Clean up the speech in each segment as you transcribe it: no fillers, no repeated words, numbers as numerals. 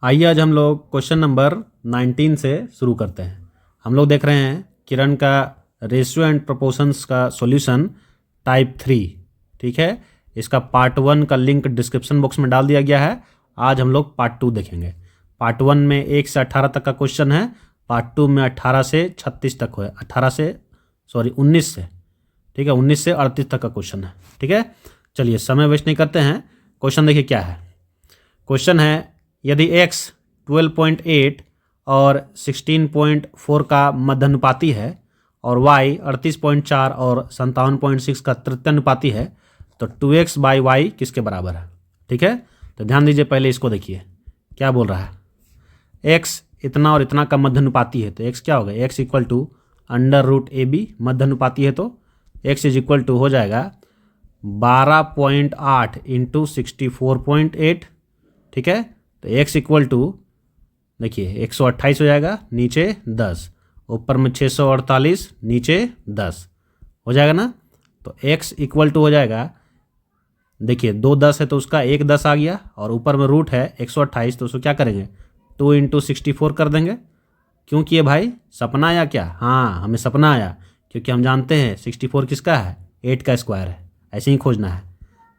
आइए आज हम लोग क्वेश्चन नंबर 19 से शुरू करते हैं। हम लोग देख रहे हैं किरण का रेशियो एंड प्रोपोर्शंस का सॉल्यूशन टाइप 3। ठीक है, इसका पार्ट 1 का लिंक डिस्क्रिप्शन बॉक्स में डाल दिया गया है। आज हम लोग पार्ट 2 देखेंगे। पार्ट 1 में 1 से 18 तक का क्वेश्चन है, पार्ट 2 में 18 से 36 तक है, 19 से, ठीक है, 19 से 38 तक का क्वेश्चन है। ठीक है, चलिए समय वेस्ट नहीं करते हैं, क्वेश्चन देखिए क्या है। क्वेश्चन है यदि x 12.8 और 16.4 का मध्यानुपाती है और y 38.4 और 57.6 का तृतीयानुपाती है तो 2x बाई वाई किसके बराबर है। ठीक है, तो ध्यान दीजिए, पहले इसको देखिए क्या बोल रहा है। x इतना और इतना का मध्यानुपाती है तो x क्या होगा, x equal to under root A B, मध्यानुपाती है तो x इज इक्वल टू हो जाएगा 12.8 इंटू 64.8। ठीक है, तो x इक्वल टू देखिए 128 हो जाएगा, नीचे 10, ऊपर में 648, नीचे 10 हो जाएगा ना। तो x इक्वल टू हो जाएगा, देखिए 2 10 है तो उसका 1 10 आ गया और ऊपर में रूट है 128, तो उसको क्या करेंगे 2 इंटू 64 कर देंगे। क्यों किए भाई, सपना आया क्या? हाँ, हमें सपना आया क्योंकि हम जानते हैं 64 किसका है, 8 का स्क्वायर है, ऐसे ही खोजना है।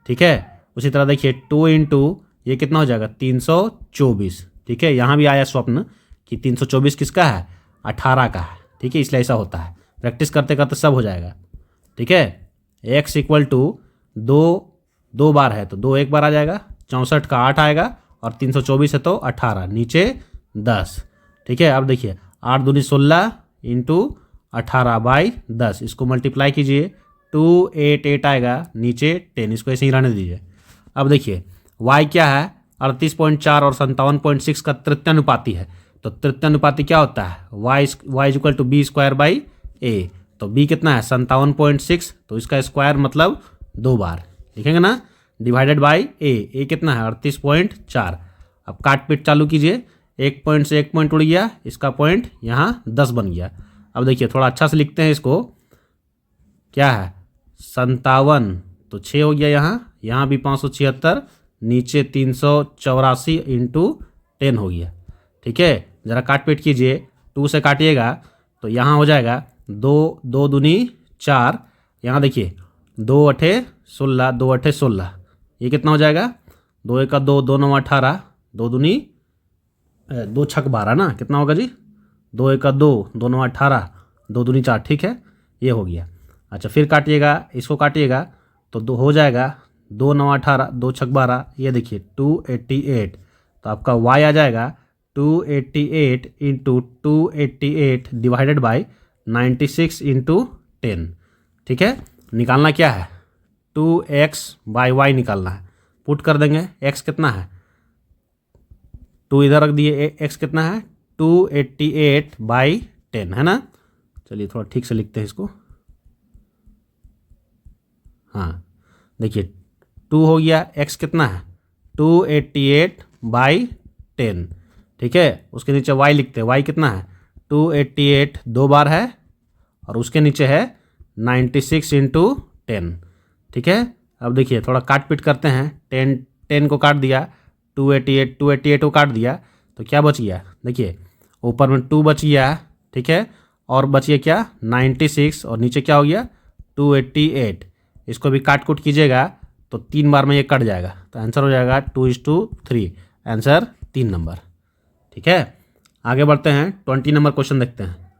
ठीक है, उसी तरह देखिए 2 इंटू ये कितना हो जाएगा 324। ठीक है, यहाँ भी आया स्वप्न कि 324 किसका है, 18 का है। ठीक है, इसलिए ऐसा होता है, प्रैक्टिस करते करते सब हो जाएगा। ठीक है, x इक्वल टू 2 बार है तो 2 एक बार आ जाएगा, 64 का 8 आएगा और 324 है तो 18, नीचे 10। ठीक है, अब देखिए 8 दूनी 16 इंटू 18 बाई 10, इसको मल्टीप्लाई कीजिए, 288 आएगा, नीचे 10, इसको ऐसे ही रहने दीजिए। अब देखिए y क्या है, 38.4 और 57.6 का तृतीयानुपाती है, तो तृतीयानुपाती क्या होता है, y is equal to B square by A. तो b कितना है 57.6, तो इसका स्क्वायर मतलब 2 बार लिखेंगे ना, डिवाइडेड बाई ए कितना है 38.4। अब काट पीट चालू कीजिए, 1 पॉइंट से 1 पॉइंट उड़ गया, इसका पॉइंट यहाँ 10 बन गया। अब देखिए थोड़ा अच्छा से लिखते हैं इसको, क्या है 57, तो 6 हो गया, यहाँ भी 576, नीचे 384 इंटू 10 हो गया। ठीक है, ज़रा काट पीट कीजिए, 2 से काटिएगा तो यहाँ हो जाएगा 2 दूनी 4, यहाँ देखिए 2 अठे 16, 2 अठे 16, ये कितना हो जाएगा 2 एक 2, 2 9 18, 2 दूनी 2 छक 12 ना, कितना होगा जी 2 एक 2, 2 9 18, 2 दूनी 4। ठीक है, ये हो गया। अच्छा फिर काटिएगा, इसको काटिएगा तो 2 हो जाएगा 2 9 18, 2 छक 12, ये देखिए 288, तो आपका y आ जाएगा 288 इंटू 288 डिवाइडेड बाई 96 इंटू 10। ठीक है, निकालना क्या है 2x बाई वाई निकालना है, पुट कर देंगे। x कितना है 2 इधर रख दिए, x कितना है 288 बाई 10 है ना। चलिए थोड़ा ठीक से लिखते हैं इसको, हाँ देखिए 2 हो गया, x कितना है 288 बाई 10। ठीक है, उसके नीचे y लिखते हैं, y कितना है 288 2 बार है और उसके नीचे है 96 इंटू 10। ठीक है, अब देखिए थोड़ा काट पीट करते हैं, 10 को काट दिया, 288 को काट दिया तो क्या बच गया, देखिए ऊपर में 2 बच गया। ठीक है, और बचिए क्या 96 और नीचे क्या हो गया 288, इसको भी काट कूट कीजिएगा तो 3 बार में ये कट जाएगा, तो आंसर हो जाएगा 2:3, आंसर 3 नंबर। ठीक है, आगे बढ़ते हैं, 20 नंबर क्वेश्चन देखते हैं।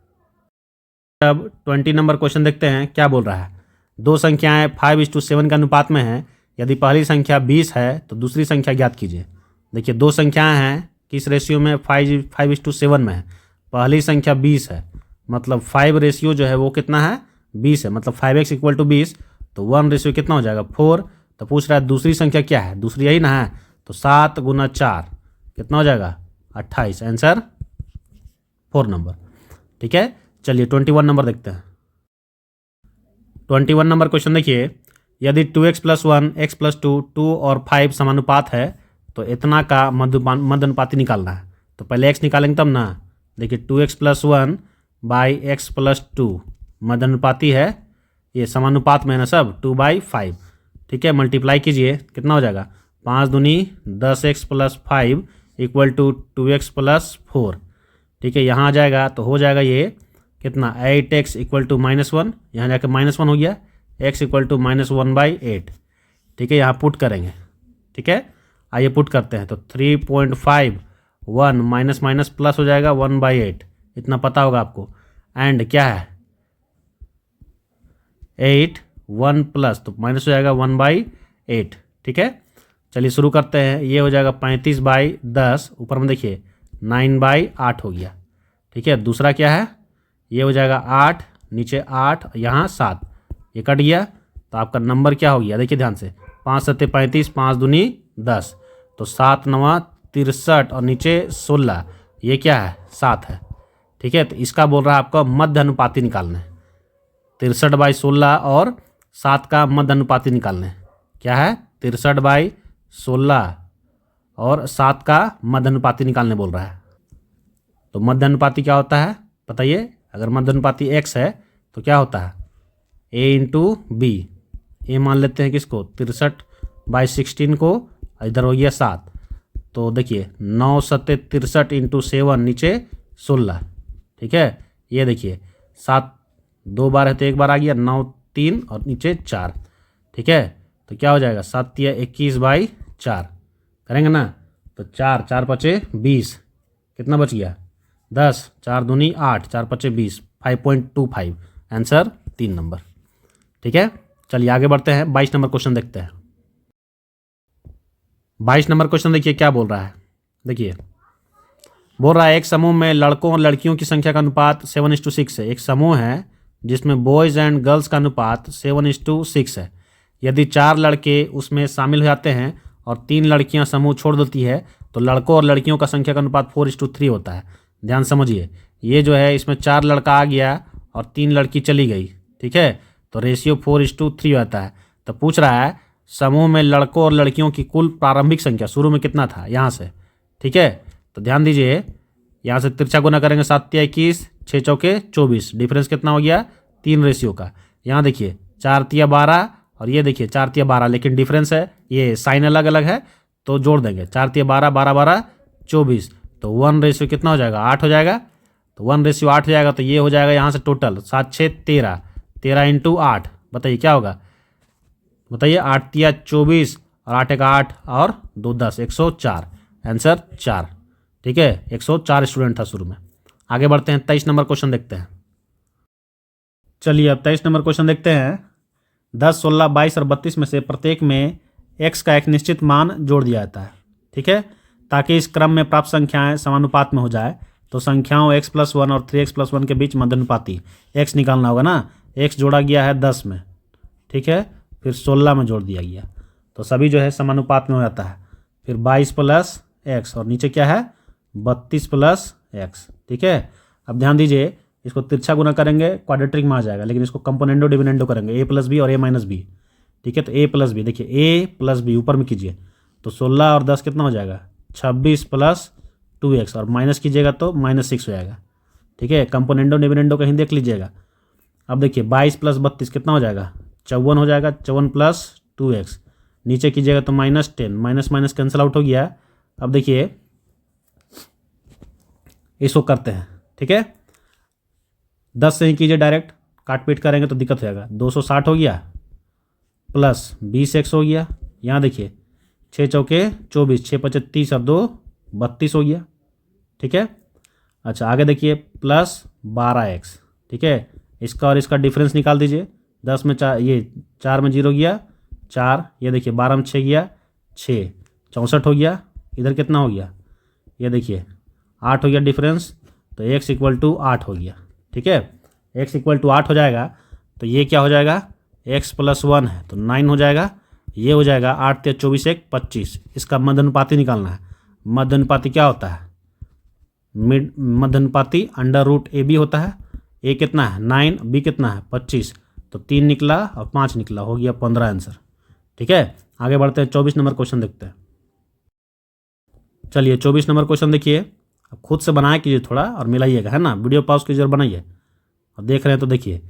अब 20 नंबर क्वेश्चन देखते हैं क्या बोल रहा है। दो संख्याएं 5:7 के अनुपात में हैं, यदि पहली संख्या 20 है तो दूसरी संख्या ज्ञात कीजिए। देखिए दो संख्याएं हैं, किस रेशियो में 5:7 में है, पहली संख्या 20 है, मतलब 5 रेशियो जो है वो कितना है 20 है, मतलब 5x इक्वल टू 20, तो 1 रेशियो कितना हो जाएगा 4। तो पूछ रहा है दूसरी संख्या क्या है, दूसरी यही ना है, तो 7 गुना 4 कितना हो जाएगा 28, आंसर 4 नंबर। ठीक है, चलिए 21 नंबर देखते हैं। 21 नंबर क्वेश्चन देखिए, यदि 2x + 1 x + 2 2 और 5 समानुपात है तो इतना का मध्यानुपाती निकालना है। तो पहले x निकालेंगे तब ना, देखिए 2x + 1 बाई x + 2 मध्यानुपाती है, ये समानुपात में है ना सब, 2/5। ठीक है, मल्टीप्लाई कीजिए कितना हो जाएगा 5 दूनी 10x + 5 equal to 2x plus 4। ठीक है, यहाँ आ जाएगा तो हो जाएगा ये कितना 8x इक्वल टू -1, यहाँ जाकर -1 हो गया, x इक्वल टू -1/8। ठीक है, यहाँ पुट करेंगे। ठीक है, आइए पुट करते हैं। तो 3.51 माइनस माइनस प्लस हो जाएगा 1/8, इतना पता होगा आपको। एंड क्या है 8 1 प्लस, तो माइनस हो जाएगा 1/8। ठीक है, चलिए शुरू करते हैं। ये हो जाएगा 35/10, ऊपर में देखिए 9/8 हो गया। ठीक है, दूसरा क्या है, ये हो जाएगा 8, नीचे 8, यहाँ 7, ये कट गया तो आपका नंबर क्या हो गया, देखिए ध्यान से, 5 7 35, 5 दूनी 10, तो 7 9 63 और नीचे 16, ये क्या है 7 है। ठीक है, तो इसका बोल रहा है आपका मध्य अनुपाती निकालना है। 63/16 और 7 का मध्य अनुपाती निकालना है। क्या है 63/16 और 7 का मध्य अनुपाती निकालने बोल रहा है। तो मध्य अनुपाती क्या होता है बताइए, अगर मध्य अनुपाती x है तो क्या होता है a इंटू बी। ए मान लेते हैं किसको 63/16 को, इधर हो गया 7, तो देखिए 9 7 63 इंटू 7 नीचे 16। ठीक है, ये देखिए 7 2 बार है तो 1 बार आ गया, 9 3 और नीचे 4। ठीक है, तो क्या हो जाएगा 7 या 21/4 करेंगे ना, तो 4 4 पचे 20, कितना बच गया 10, 4 दूनी 8, 4 पचे 20, 5.25 आंसर 3 नंबर। ठीक है, चलिए आगे बढ़ते हैं। 22 नंबर क्वेश्चन देखते हैं। 22 नंबर क्वेश्चन देखिए क्या बोल रहा है। देखिए बोल रहा है एक समूह में लड़कों और लड़कियों की संख्या का अनुपात 7:6 है। एक समूह है जिसमें बॉयज़ एंड गर्ल्स का अनुपात 7:6 है। यदि 4 लड़के उसमें शामिल हो जाते हैं और 3 लड़कियां समूह छोड़ देती है तो लड़कों और लड़कियों का संख्या का अनुपात 4:3 होता है। ध्यान समझिए, ये जो है इसमें 4 लड़का आ गया और 3 लड़की चली गई। ठीक है, तो रेशियो 4:3 आता है। तो पूछ रहा है समूह में लड़कों और लड़कियों की कुल प्रारंभिक संख्या शुरू में कितना था यहाँ से। ठीक है, तो ध्यान दीजिए, यहाँ से तिरछा गुना करेंगे 7 या 21, 6 चौके 24, डिफरेंस कितना हो गया 3 रेशियो का। यहाँ देखिए 4 तिया 12 और ये देखिए 4 तिया 12, लेकिन डिफरेंस है, ये साइन अलग अलग है तो जोड़ देंगे 4 तिया 12, 12 12 24, तो 1 रेशियो कितना हो जाएगा 8 हो जाएगा। तो 1 रेशियो 8 हो जाएगा, तो ये हो जाएगा यहाँ से टोटल 7 6 13, 13 इंटू 8, बताइए क्या होगा, बताइए 8 तिया 24 और 8 एक 8 और 2 10, 104, आंसर 4। ठीक है, 104 स्टूडेंट था शुरू में। आगे बढ़ते हैं, 23 नंबर क्वेश्चन देखते हैं। चलिए अब 23 नंबर क्वेश्चन देखते हैं। 10 16 22 और 32 में से प्रत्येक में x का एक निश्चित मान जोड़ दिया जाता है। ठीक है, ताकि इस क्रम में प्राप्त संख्याएं समानुपात में हो जाए तो संख्याओं x+1 और 3x+1 के बीच मध्यानुपाती x निकालना होगा ना। x जोड़ा गया है 10 में, ठीक है, फिर 16 में जोड़ दिया गया तो सभी जो है समानुपात में हो जाता है। फिर 22 + x और नीचे क्या है 32 + x। ठीक है, अब ध्यान दीजिए, इसको तिरछा गुना करेंगे क्वाड्रेटिक में आ जाएगा, लेकिन इसको कंपोनेंडो डिविडेंडो करेंगे a + b और a - b। ठीक है, तो a + b, देखिए a + b ऊपर में कीजिए तो 16 और 10 कितना हो जाएगा 26 + 2x और माइनस कीजिएगा तो -6 हो जाएगा। ठीक है, कंपोनेंडो डिविडेंडो कहीं देख लीजिएगा। अब देखिए 22 + 32 कितना हो जाएगा 54 हो जाएगा, 54 + 2x, नीचे कीजिएगा तो -10, माइनस कैंसिल आउट हो गया। अब देखिए इसको करते हैं। ठीक है, 10 से ही कीजिए, डायरेक्ट काट पीट करेंगे तो दिक्कत हो जाएगा। 260 हो गया प्लस 20x हो गया, यहाँ देखिए 6 चौके 24, 6 पचे 30 और 2 32 हो गया। ठीक है, अच्छा आगे देखिए प्लस 12x। ठीक है, इसका और इसका डिफरेंस निकाल दीजिए। 10 में 4, ये 4 में 0 गया 4, ये देखिए 12 में 6 गया 6, 64 हो गया। इधर कितना हो गया, ये देखिए 8 हो गया डिफरेंस, तो x = 8 हो गया। ठीक है, x = 8 हो जाएगा तो ये क्या हो जाएगा x + 1 है तो 9 हो जाएगा। ये हो जाएगा 8 × 24 = 25। इसका मध्यानुपाती निकालना है। मध्यानुपाती क्या होता है, मध्यानुपाती √AB होता है। a कितना है 9, b कितना है 25, तो 3 निकला और 5 निकला, हो गया 15 आंसर। ठीक है, आगे बढ़ते हैं, 24 नंबर क्वेश्चन देखते हैं। चलिए 24 नंबर क्वेश्चन देखिए, अब खुद से बनाया कीजिए थोड़ा और मिलाइएगा, है ना, वीडियो पॉज कीजिए और बनाइए। और देख रहे हैं तो देखिए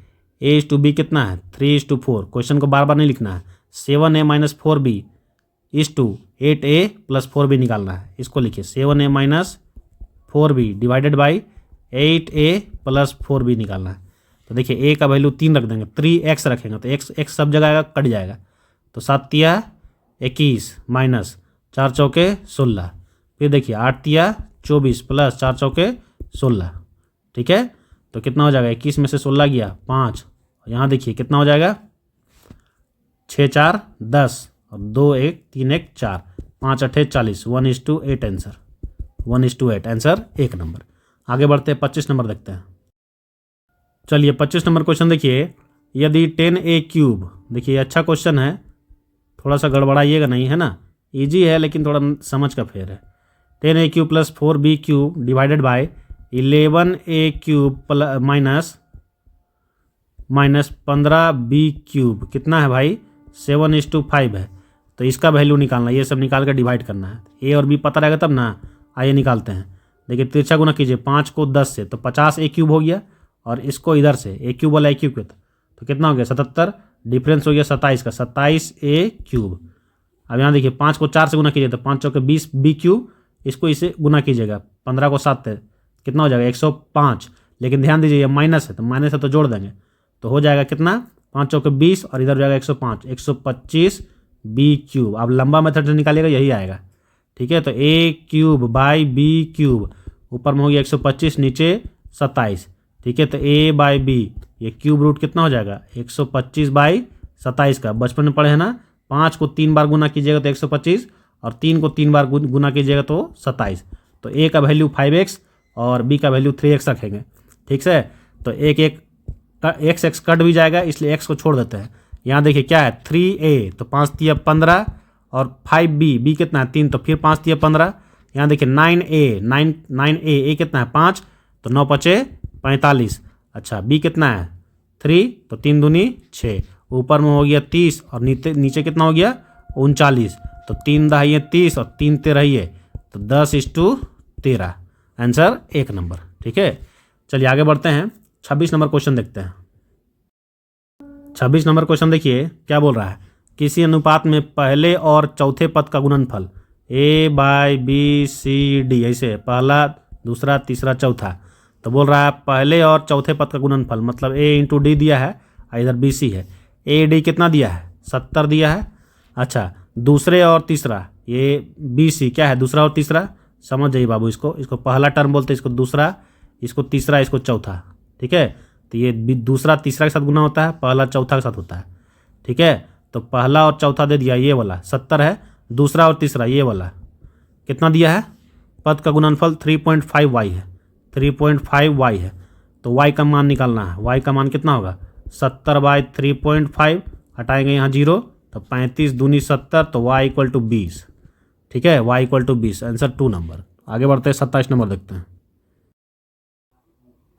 a/b कितना है 3:4। क्वेश्चन को बार बार नहीं लिखना है। 7a - 4b is to 8a plus 4b निकालना है। इसको लिखिए 7a minus 4b divided by 8a plus 4b निकालना है। तो देखिए a का वैल्यू 3 रख देंगे, 3x रखेंगे तो x सब जगह आएगा, कट जाएगा। तो 7 तिया 21 माइनस 4 चौके 16, फिर देखिए 8 तिया 24 प्लस 4 चौके 16। ठीक है, तो कितना हो जाएगा, 21 में से 16 गया 5, यहाँ देखिए कितना हो जाएगा 6 4 10 और 2 1 3 1 4, 5 8 40, 1:8 आंसर, 1:8 आंसर 1 नंबर। आगे बढ़ते हैं 25 नंबर देखते हैं। चलिए 25 नंबर क्वेश्चन देखिए, यदि 10a क्यूब, देखिए अच्छा क्वेश्चन है, थोड़ा सा गड़बड़ाइएगा नहीं, है ना, इजी है लेकिन थोड़ा समझ का फेर है। 10a cube plus 4b cube divided by 11a cube minus 15b cube कितना है भाई, 7:5 है। तो इसका वैल्यू निकालना, ये सब निकाल कर डिवाइड करना है। ए और बी पता रहेगा तब ना, आइए निकालते हैं। देखिए तिरछा गुना कीजिए, 5 को 10 से तो 50a क्यूब हो गया, और इसको इधर से ए क्यूब वाला ए क्यूब के तो कितना हो गया 77, डिफरेंस हो गया 27 का, 27a क्यूब। अब यहाँ देखिए 5 को 4 से गुना कीजिए तो 5 चौके 20 b क्यूब, इसको इसे गुना कीजिएगा, 15 को 7 है कितना हो जाएगा 105। लेकिन ध्यान दीजिए ये माइनस है तो जोड़ देंगे तो हो जाएगा कितना, 5 चौके 20 और इधर हो जाएगा 105, 125 b क्यूब। अब लंबा मेथड से निकालिएगा यही आएगा। ठीक है, तो a cube by b cube, ऊपर में हो गया 125 नीचे 27। ठीक है, तो a बाई b, ये क्यूब रूट कितना हो जाएगा 125 बाई 27 का, बचपन में पढ़े हैं ना, 5 को 3 बार गुना कीजिएगा तो 125 और 3 को 3 बार गुना कीजिएगा तो 27। तो a का वैल्यू 5x और b का वैल्यू 3x रखेंगे। ठीक है, तो एक x कट भी जाएगा इसलिए x को छोड़ देते हैं। यहाँ देखिए क्या है 3a, तो 5 तिया 15 और 5b कितना है 3, तो फिर 5 तिया 15। यहाँ देखिए 9a कितना है 5, तो 9 पचे 45। अच्छा b कितना है 3, तो 3 दूनी 6, ऊपर में हो गया 30 और नीचे कितना हो गया 39। तो 3 दहाइए 30 और 3 तेरहिए तो 10:13, आंसर 1 नंबर। ठीक है, चलिए आगे बढ़ते हैं 26 नंबर क्वेश्चन देखते हैं। 26 नंबर क्वेश्चन देखिए क्या बोल रहा है, किसी अनुपात में पहले और चौथे पद का गुणनफल a by B C D, ऐसे पहला दूसरा तीसरा चौथा। तो बोल रहा है पहले और चौथे पद का गुणनफल, मतलब a इंटू डी दिया है और इधर बी सी है। a डी कितना दिया है 70 दिया है। अच्छा दूसरे और तीसरा, ये बी सी क्या है दूसरा और तीसरा, समझ जाइए बाबू, इसको पहला टर्म बोलते हैं, इसको दूसरा, इसको तीसरा, इसको चौथा। ठीक है, तो ये दूसरा तीसरा के साथ गुना होता है, पहला चौथा के साथ होता है। ठीक है, तो पहला और चौथा दे दिया ये वाला 70 है, दूसरा और तीसरा ये वाला कितना दिया है, पद का गुणनफल 3.5y है, 3.5y है। तो y का मान निकालना है, y का मान कितना होगा 70/3.5, हटाएंगे यहाँ 0 तो 35 दूनी 70, तो y इक्वल टू 20। ठीक है, y equal to 20, answer 2 number. आगे बढ़ते हैं 27 नंबर देखते हैं।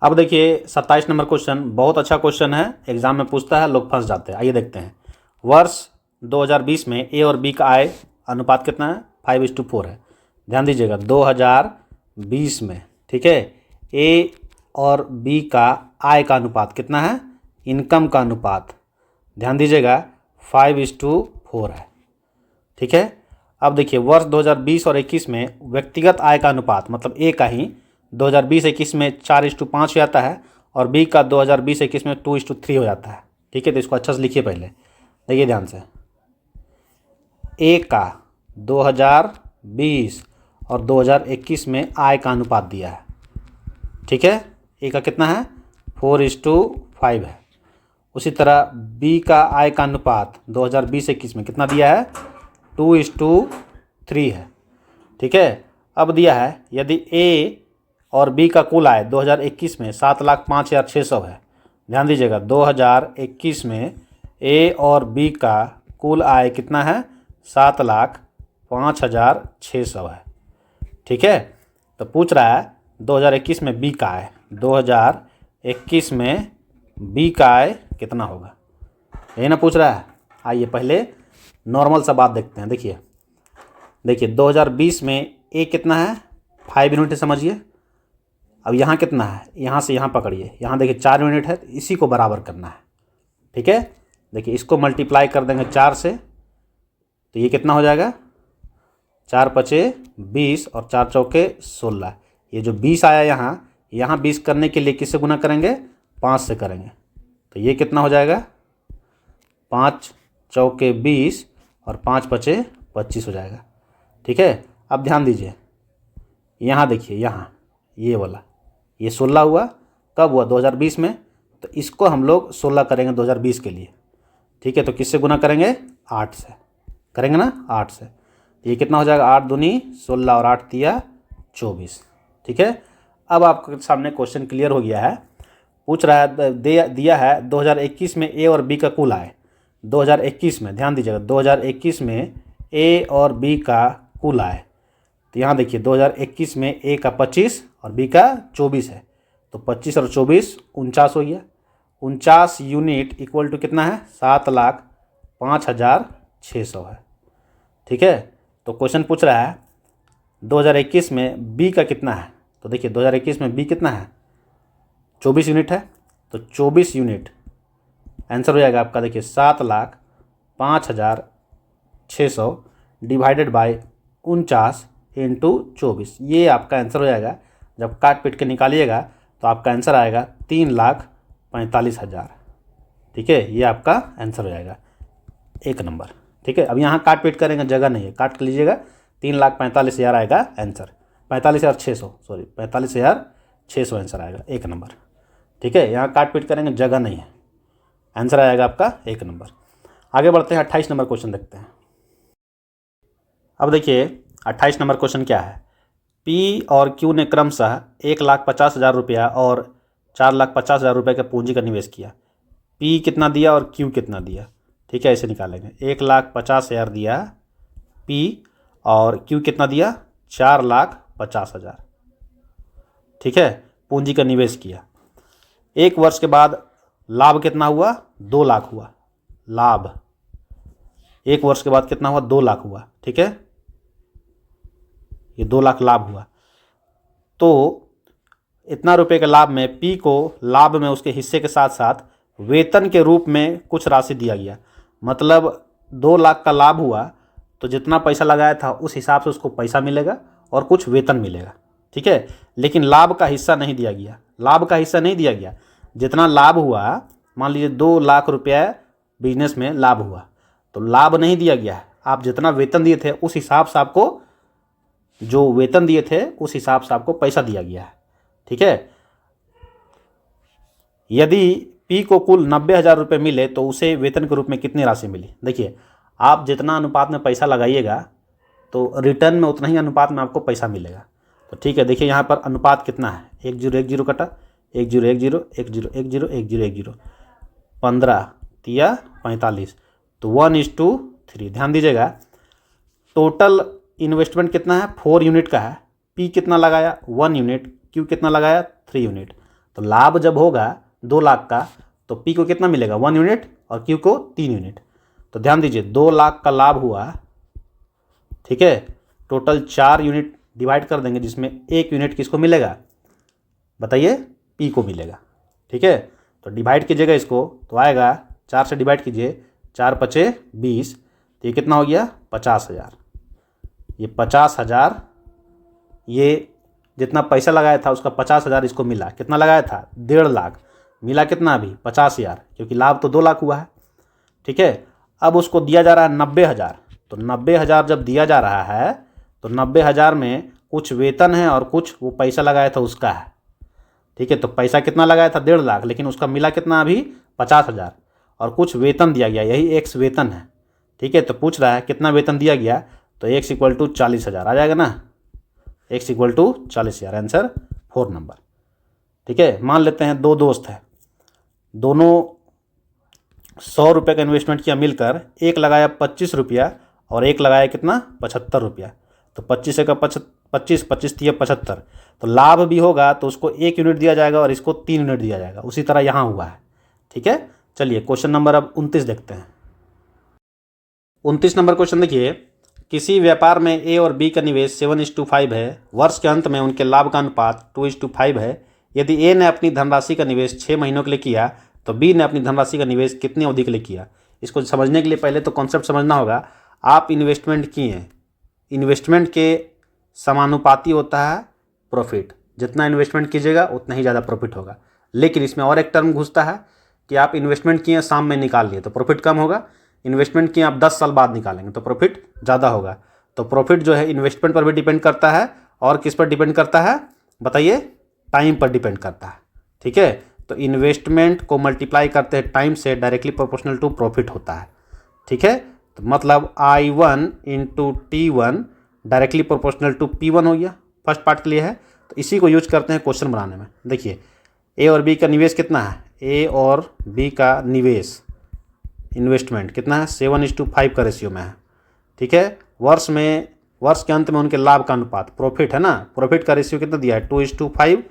अब देखिए 27 नंबर क्वेश्चन बहुत अच्छा क्वेश्चन है, एग्जाम में पूछता है, लोग फंस जाते हैं। आइए देखते हैं, वर्ष 2020 में ए और बी का आय अनुपात कितना है 5:4 है। ध्यान दीजिएगा 2020 में, ठीक है, ए और बी का आय का अनुपात कितना है, इनकम का अनुपात, ध्यान दीजिएगा 5:4 है। ठीक है, अब देखिए वर्ष 2020 और 21 में व्यक्तिगत आय का अनुपात, मतलब ए का ही 2020-21 में 4:5 हो जाता है और बी का 2020-21 में 2:3 हो जाता है। ठीक है, तो इसको अच्छा से लिखिए पहले, देखिए ध्यान से, ए का 2020 और 2021 में आय का अनुपात दिया है। ठीक है, ए का कितना है 4:5 है। उसी तरह बी का आय का अनुपात 2020-21 में कितना दिया है 2:3 है। ठीक है, अब दिया है यदि ए और बी का कुल आय 2021 में 7,05,600 है। ध्यान दीजिएगा 2021 में ए और बी का कुल आय कितना है 7,05,600 है। ठीक है, तो पूछ रहा है 2021 में बी का आय, 2021 में बी का आय कितना होगा, यही ना पूछ रहा है। आइए पहले नॉर्मल सा बात देखते हैं। देखिए 2020 में ए कितना है 5 यूनिट समझिए। अब यहाँ कितना है, यहाँ से यहाँ पकड़िए, यहाँ देखिए 4 यूनिट है, तो इसी को बराबर करना है। ठीक है, देखिए इसको मल्टीप्लाई कर देंगे 4 से, तो ये कितना हो जाएगा 4 पचे 20 और 4 चौके 16। ये जो 20 आया यहाँ 20 करने के लिए किससे गुना करेंगे? 5 से करेंगे। तो ये कितना हो जाएगा? 5 चौके 20 और 5 पचे 25 हो जाएगा। ठीक है, अब ध्यान दीजिए, यहाँ देखिए, यहाँ ये वाला ये 16 हुआ, कब हुआ? 2020 में। तो इसको हम लोग 16 करेंगे 2020 के लिए। ठीक है, तो किससे गुना करेंगे? 8 से करेंगे ना, 8 से। ये कितना हो जाएगा? 8 दूनी 16 और 8 तिया 24। ठीक है, अब आपके सामने क्वेश्चन क्लियर हो गया है। पूछ रहा है, दिया है 2021 में ए और बी का कुल आय। 2021 में ध्यान दीजिएगा, 2021 में ए और बी का कुल आय। तो यहाँ देखिए 2021 में ए का 25 और बी का 24 है। तो 25 और 24 49 हो गया। 49 यूनिट इक्वल टू कितना है? 7,05,600 है। ठीक है, तो क्वेश्चन पूछ रहा है 2021 में बी का कितना है। तो देखिए 2021 में बी कितना है? 24 यूनिट है। तो 24 यूनिट आंसर हो जाएगा आपका। देखिए 7,05,600 डिवाइडेड बाई 49 इंटू 24, ये आपका आंसर हो जाएगा। जब काट पीट के निकालिएगा तो आपका आंसर आएगा 3,45,000। ठीक है, ये आपका आंसर हो जाएगा 1 नंबर। ठीक है, अब यहाँ काट पीट करेंगे, जगह नहीं है, काट कर लीजिएगा। 3,45,000 आएगा आंसर। 45,600 सॉरी 45,600 आंसर आएगा 1 नंबर। ठीक है, यहाँ काट पीट करेंगे, जगह नहीं है, आंसर आएगा आपका 1 नंबर। आगे बढ़ते हैं, 28 नंबर क्वेश्चन देखते हैं। अब देखिए 28 नंबर क्वेश्चन क्या है? पी और क्यू ने क्रमशः 1,50,000 रुपया और 4,50,000 रुपये का पूंजी का निवेश किया। पी कितना दिया और क्यू कितना दिया? ठीक है, ऐसे निकालेंगे। 1,50,000 दिया पी और क्यू कितना दिया? 4,50,000। ठीक है, पूंजी का निवेश किया। 1 वर्ष के बाद लाभ कितना हुआ? 2 लाख हुआ। लाभ 1 वर्ष के बाद कितना हुआ? 2 लाख हुआ। ठीक है, ये 2 लाख लाभ हुआ। तो इतना रुपए के लाभ में पी को लाभ में उसके हिस्से के साथ साथ वेतन के रूप में कुछ राशि दिया गया। मतलब 2 लाख का लाभ हुआ तो जितना पैसा लगाया था उस हिसाब से उसको पैसा मिलेगा और कुछ वेतन मिलेगा। ठीक है, लेकिन लाभ का हिस्सा नहीं दिया गया। लाभ का हिस्सा नहीं दिया गया। जितना लाभ हुआ, मान लीजिए 2 लाख रुपया बिजनेस में लाभ हुआ, तो लाभ नहीं दिया गया है। आप जितना वेतन दिए थे उस हिसाब से आपको, जो वेतन दिए थे उस हिसाब से आपको पैसा दिया गया है। ठीक है, यदि पी को कुल 90,000 रुपये मिले तो उसे वेतन के रूप में कितनी राशि मिली? देखिए, आप जितना अनुपात में पैसा लगाइएगा तो रिटर्न में उतना ही अनुपात में आपको पैसा मिलेगा। तो ठीक है, देखिए यहाँ पर अनुपात कितना है? 1,0,1,0 कटा 1,0,1,0 1,0,1,0 15 तिया 45, तो 1:3। ध्यान दीजिएगा, टोटल इन्वेस्टमेंट कितना है? 4 यूनिट का है। पी कितना लगाया? 1 यूनिट। क्यू कितना लगाया? 3 यूनिट। तो लाभ जब होगा 2 लाख का तो पी को कितना मिलेगा? 1 यूनिट और क्यू को 3 यूनिट। तो ध्यान दीजिए 2 लाख का लाभ हुआ। ठीक है, टोटल 4 यूनिट डिवाइड कर देंगे, जिसमें 1 यूनिट किसको मिलेगा? बताइए, पी को मिलेगा। ठीक है, तो डिवाइड कीजिएगा इसको, तो आएगा 4 से डिवाइड कीजिए, 4 पचे 20, तो ये कितना हो गया? 50,000। ये 50,000, ये जितना पैसा लगाया था उसका 50,000 इसको मिला। कितना लगाया था? 1.5 लाख। मिला कितना अभी? 50,000, क्योंकि लाभ तो 2 लाख हुआ है। ठीक है, अब उसको दिया जा रहा है 90,000। तो 90,000 जब दिया जा रहा है तो 90,000 में कुछ वेतन है और कुछ वो पैसा लगाया था उसका है। ठीक है, तो पैसा कितना लगाया था? 1.5 लाख, लेकिन उसका मिला कितना अभी? 50,000, और कुछ वेतन दिया गया, यही एक्स वेतन है। ठीक है, तो पूछ रहा है कितना वेतन दिया गया, तो एक्स इक्वल टू 40,000 आ जाएगा ना। X equal to 40,000, answer 4 number. ठीक है, मान लेते हैं 2 दोस्त हैं, दोनों 100 रुपये का इन्वेस्टमेंट किया मिलकर। एक लगाया 25 रुपया और एक लगाया कितना? 75 रुपया। तो 25 का 25 25 दिया 75, तो लाभ भी होगा तो उसको 1 यूनिट दिया जाएगा और इसको 3 यूनिट दिया जाएगा। उसी तरह यहाँ हुआ है। ठीक है, चलिए क्वेश्चन नंबर अब 29 देखते हैं। 29 नंबर क्वेश्चन देखिए, किसी व्यापार में ए और बी का निवेश 7:5 है। वर्ष के अंत में उनके लाभ का अनुपात 2:5 है। यदि ए ने अपनी धनराशि का निवेश 6 महीनों के लिए किया तो बी ने अपनी धनराशि का निवेश कितनी अवधि के लिए किया? इसको समझने के लिए पहले तो कॉन्सेप्ट समझना होगा। आप इन्वेस्टमेंट किए हैं, इन्वेस्टमेंट के समानुपाती होता है प्रॉफिट। जितना इन्वेस्टमेंट कीजिएगा उतना ही ज़्यादा प्रॉफिट होगा। लेकिन इसमें और एक टर्म घुसता है कि आप इन्वेस्टमेंट किए शाम में निकाल लिए तो प्रॉफिट कम होगा, इन्वेस्टमेंट किए आप 10 साल बाद निकालेंगे तो प्रॉफिट ज़्यादा होगा। तो प्रॉफिट जो है इन्वेस्टमेंट पर भी डिपेंड करता है और किस पर डिपेंड करता है बताइए, टाइम पर डिपेंड करता है। ठीक है, तो इन्वेस्टमेंट को मल्टीप्लाई करते हैं टाइम से, डायरेक्टली प्रोपोर्शनल टू प्रॉफिट होता है। ठीक है, तो मतलब I1 into T1 directly proportional to P1 हो गया, फर्स्ट पार्ट के लिए है। तो इसी को यूज करते हैं क्वेश्चन बनाने में। देखिए ए और बी का निवेश कितना है, ए और बी का निवेश इन्वेस्टमेंट कितना है, 7:5 का रेशियो में है। ठीक है, वर्ष के अंत में उनके लाभ का अनुपात प्रॉफिट है ना, प्रॉफिट का रेशियो कितना दिया है, 2:5।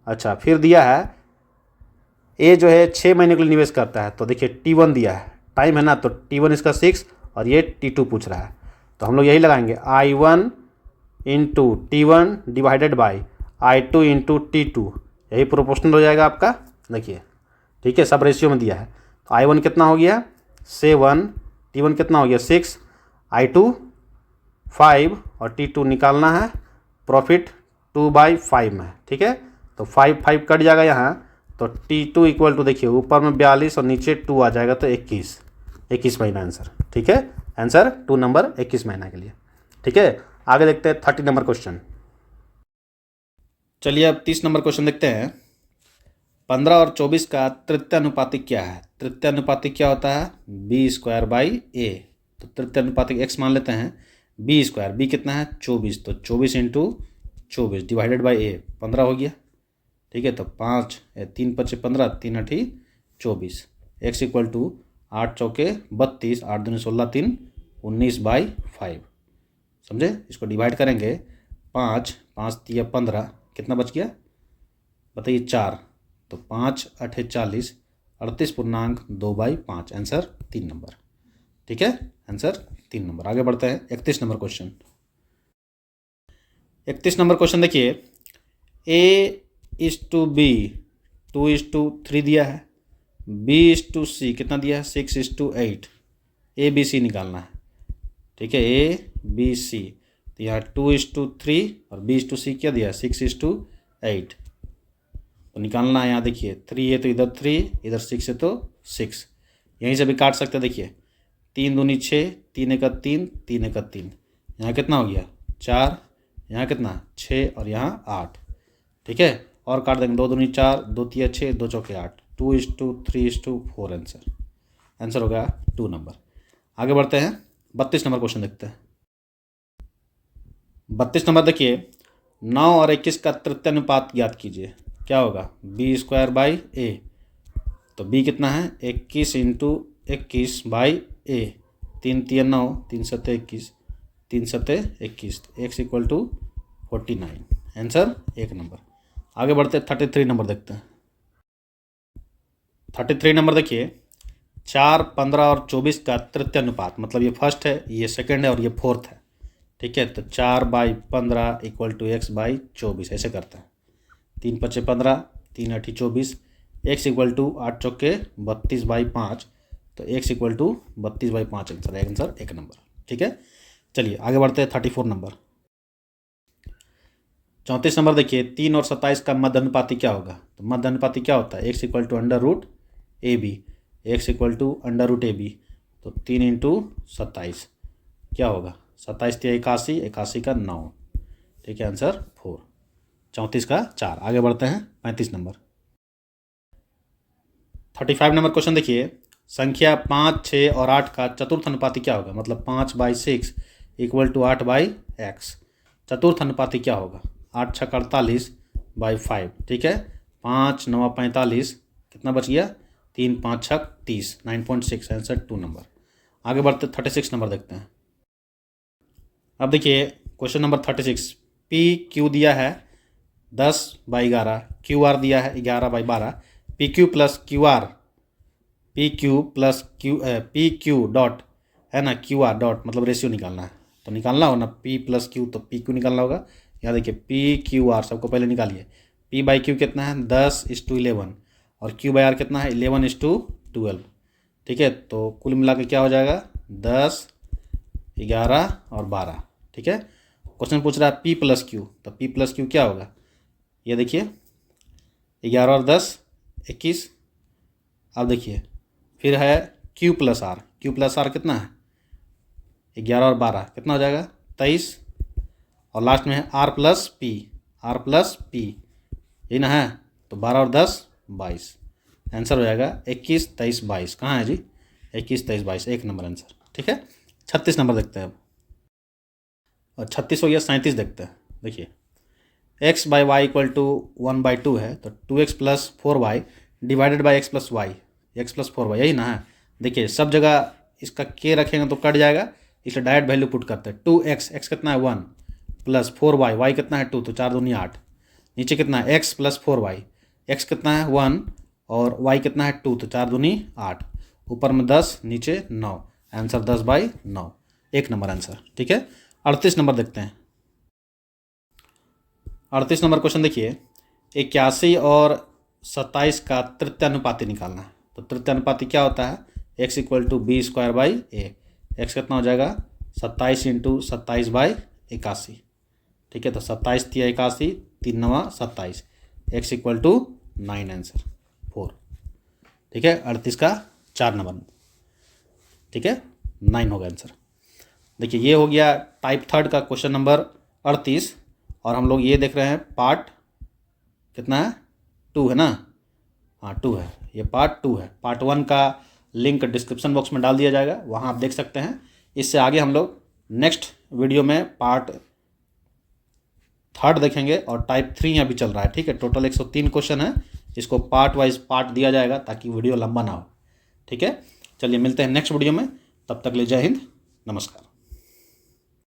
अच्छा, फिर दिया है ए जो है 6 महीने के लिए निवेश करता है, तो देखिए T1 दिया है, टाइम है ना, तो T1 इसका 6 और ये T2 पूछ रहा है। तो हम लोग यही लगाएंगे I1 into T1 divided by I2 into T2, यही प्रोपोर्शनल हो जाएगा आपका। देखिए ठीक है, सब रेशियो में दिया है। तो I1 कितना हो गया 7, T1 कितना हो गया 6, I2 5 और T2 निकालना है प्रॉफिट 2/5 में। ठीक है, तो 5 कट जाएगा यहाँ, तो T2 इक्वल टू देखिए ऊपर में 42 और नीचे 2 आ जाएगा, तो 21 महीना आंसर। ठीक है, आंसर 2 नंबर 21 महीना के लिए। ठीक है, आगे देखते हैं 30 नंबर क्वेश्चन। चलिए अब 30 नंबर क्वेश्चन देखते हैं। 15 और 24 का तृतीय अनुपातिक क्या है। तृतीय अनुपातिक क्या होता है, B²/A। तो तृतीय अनुपातिक x मान लेते हैं, B², B कितना है 24, तो 24 इंटू 24 डिवाइडेड बाई A 15 हो गया। ठीक है, तो 3 × 5 = 15, 3 × 8 = 24, x इक्वल टू 8 चौके 32, 8 दूनी 16, 3 19/5। समझे, इसको डिवाइड करेंगे 5 3 15, कितना बच गया बताइए 4, तो 5 8 40, 38.2/5, आंसर 3 नंबर। ठीक है, आंसर 3 नंबर। आगे बढ़ते हैं 31 नंबर क्वेश्चन। 31 नंबर क्वेश्चन देखिए, A/B 2:3 दिया है, B/C कितना दिया है 6:8, ABC निकालना है। ठीक है, ABC, तो यहाँ 2:3 और B/C क्या दिया है 6:8, तो निकालना है। यहाँ देखिए 3 है तो इधर 3, इधर 6 है तो 6, यहीं से भी काट सकते हैं। देखिए 3 दूनी 6, 3 × 3, 3 × 3, यहाँ कितना हो गया 4, यहाँ कितना 6 और यहाँ 8। ठीक है, और काट देंगे 2 दूनी 4, 2 3 6, 2 चौके 8, 2:3:4 आंसर हो गया 2 नंबर। आगे बढ़ते हैं 32 नंबर क्वेश्चन देखते हैं। 32 नंबर देखिए, 9 और 21 का तृतीय अनुपात ज्ञात कीजिए। क्या होगा, B²/A। तो B कितना है 21 into 21/A, 3 3 9, 3 7 21, 3 7 21, x equal to 49, answer 1 number. आगे बढ़ते 33 नंबर देखते हैं। 33 नंबर देखिए, 4 15 और 24 का तृतीय अनुपात, मतलब ये फर्स्ट है, ये सेकंड है और ये फोर्थ है। ठीक है, तो 4/15 इक्वल टू x/24, ऐसे करते हैं। 3 × 5 = 15, 3 × 8 = 24, x इक्वल टू 8 चौके 32/5, तो x equal to 32/5 answer 1 number. ठीक है, चलिए आगे बढ़ते हैं 34 नंबर। 34 नंबर देखिए, 3 और 27 का मध्य अनुपाती क्या होगा। तो मध्य अनुपाती क्या होता है, x equal to √AB, x equal to √AB, तो 3 × 27 क्या होगा 27 × 81, 81 का 9। ठीक है, आंसर 4, 34 का 4। आगे बढ़ते हैं 35 नंबर। 35 नंबर क्वेश्चन देखिए, संख्या 5 6 और 8 का चतुर्थ अनुपाती क्या होगा, मतलब 5/6 इक्वल टू 8/x। चतुर्थ अनुपाती क्या होगा, 8 6 48/5। ठीक है, 5 9 45, कितना बच गया 3 5 6 30, 9.6, आंसर 2 नंबर। आगे बढ़ते 36 नंबर देखते हैं। अब देखिए क्वेश्चन नंबर 36, PQ दिया है 10/11, QR दिया है 11/12, PQ डॉट है ना, QR डॉट मतलब रेशियो निकालना है, तो निकालना हो ना P + Q, तो PQ निकालना होगा। यहाँ देखिए PQR सबको पहले निकालिए, P/Q कितना है 10:11 और Q/R कितना है 11:12। ठीक है, तो कुल मिला के क्या हो जाएगा 10 11 और 12। ठीक है। क्वेश्चन पूछ रहा है P प्लस क्यू, तो P प्लस क्यू क्या होगा, ये देखिए 11 और 10 21। अब देखिए फिर है Q plus R, Q plus R कितना है 11 और 12 कितना हो जाएगा 23। और लास्ट में है R plus P, R plus P, यही ना है, तो 12 और 10 22। आंसर हो जाएगा 21 23 22। कहाँ है जी 21 23 22, एक नंबर आंसर। ठीक है। 36 नंबर देखते हैं अब, और 36 हो गया, 37 देखते हैं। देखिए x by y equal to 1/2 है, तो 2x plus 4y divided by x plus y, x plus 4y, यही ना है। देखिए सब जगह इसका k रखेंगे तो कट जाएगा, इसलिए डायरेक्ट वैल्यू पुट करते हैं। 2x, x कितना है 1 प्लस 4y, y कितना है 2, तो 4 दूनी 8। नीचे कितना है x प्लस 4y, x कितना है 1 और y कितना है 2, तो 4 दूनी 8। ऊपर में 10 नीचे 9, आंसर 10/9, एक नंबर आंसर। ठीक है। 38 नंबर देखते हैं। 38 नंबर क्वेश्चन देखिए 81 और 27 का तृतीयानुपाती निकालना है। तो तृतीयानुपाती क्या होता है, x equal to B square by A, x कितना हो जाएगा 27 इंटू 27/81। ठीक है, तो 27 तिया 81, 3 9 27, x इक्वल टू 9, आंसर 4। ठीक है। 38 का 4 नंबर, ठीक है 9 होगा आंसर। देखिए ये हो गया टाइप थर्ड का क्वेश्चन नंबर 38, और हम लोग ये देख रहे हैं पार्ट कितना है 2 है ना, हाँ 2 है, ये पार्ट 2 है। पार्ट 1 का लिंक डिस्क्रिप्शन बॉक्स में डाल दिया जाएगा, वहाँ आप देख सकते हैं। इससे आगे हम लोग नेक्स्ट वीडियो में पार्ट 3 देखेंगे, और टाइप 3 अभी चल रहा है। ठीक है, टोटल 103 क्वेश्चन है, इसको पार्ट वाइज पार्ट दिया जाएगा ताकि वीडियो लंबा ना हो। ठीक है, चलिए मिलते हैं नेक्स्ट वीडियो में, तब तक ले जय हिंद, नमस्कार।